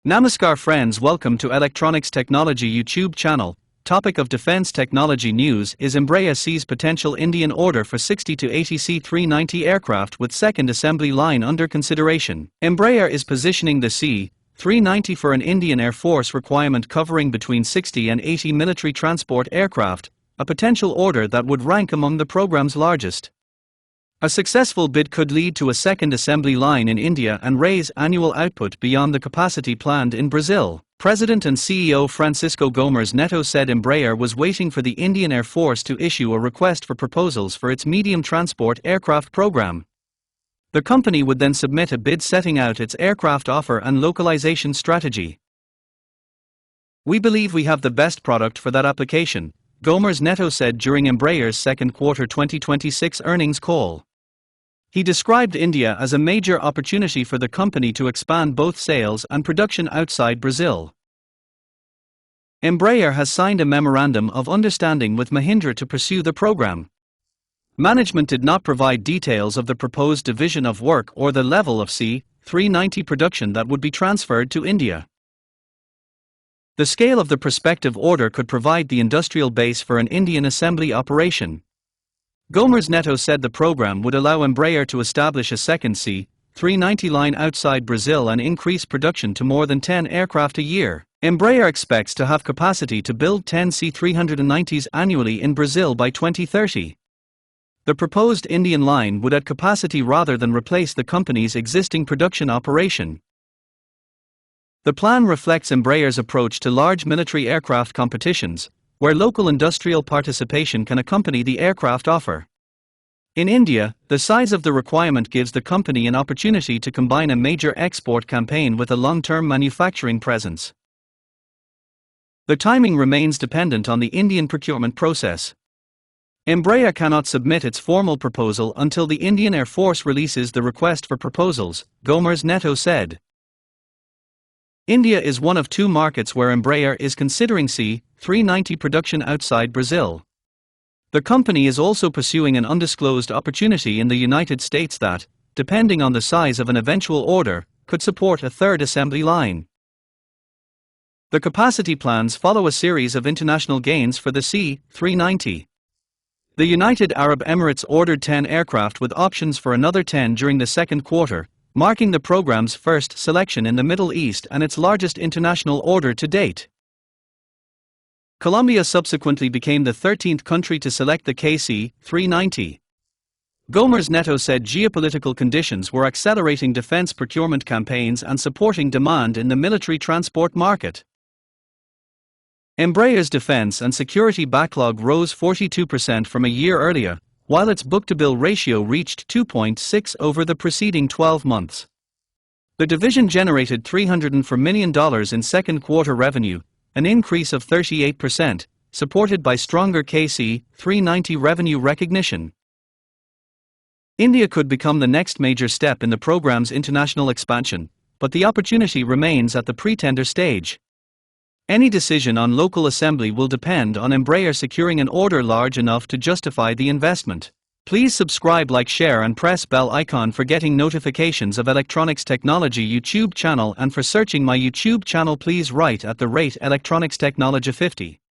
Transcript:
Namaskar friends, welcome to Electronics Technology YouTube channel. Topic of defense technology news is Embraer sees potential Indian order for 60 to 80 C390 aircraft with second assembly line under consideration. Embraer is positioning the C390 for an Indian Air Force requirement covering between 60 and 80 military transport aircraft, a potential order that would rank among the program's largest. A successful bid could lead to a second assembly line in India and raise annual output beyond the capacity planned in Brazil. President and CEO Francisco Gomes Neto said Embraer was waiting for the Indian Air Force to issue a request for proposals for its medium transport aircraft program. The company would then submit a bid setting out its aircraft offer and localization strategy. "We believe we have the best product for that application," Gomes Neto said during Embraer's second quarter 2026 earnings call. He described India as a major opportunity for the company to expand both sales and production outside Brazil. Embraer has signed a memorandum of understanding with Mahindra to pursue the program. Management did not provide details of the proposed division of work or the level of C390 production that would be transferred to India. The scale of the prospective order could provide the industrial base for an Indian assembly operation. Gomes Neto said the program would allow Embraer to establish a second C390 line outside Brazil and increase production to more than 10 aircraft a year. Embraer expects to have capacity to build 10 C390s annually in Brazil by 2030. The proposed Indian line would add capacity rather than replace the company's existing production operation. The plan reflects Embraer's approach to large military aircraft competitions, where local industrial participation can accompany the aircraft offer. In India, the size of the requirement gives the company an opportunity to combine a major export campaign with a long-term manufacturing presence. The timing remains dependent on the Indian procurement process. Embraer cannot submit its formal proposal until the Indian Air Force releases the request for proposals, Gomes Neto said. India is one of two markets where Embraer is considering C390 production outside Brazil. The company is also pursuing an undisclosed opportunity in the United States that, depending on the size of an eventual order, could support a third assembly line. The capacity plans follow a series of international gains for the C390. The United Arab Emirates ordered 10 aircraft with options for another 10 during the second quarter, marking the program's first selection in the Middle East and its largest international order to date. Colombia subsequently became the 13th country to select the KC-390. Gomes Neto said geopolitical conditions were accelerating defense procurement campaigns and supporting demand in the military transport market. Embraer's defense and security backlog rose 42% from a year earlier, while its book-to-bill ratio reached 2.6 over the preceding 12 months. The division generated $304 million in second quarter revenue, an increase of 38%, supported by stronger KC-390 revenue recognition. India could become the next major step in the program's international expansion, but the opportunity remains at the pre-tender stage. Any decision on local assembly will depend on Embraer securing an order large enough to justify the investment. Please subscribe, like, share and press bell icon for getting notifications of Electronics Technology YouTube channel, and for searching my YouTube channel please write @Electronics Technology 50.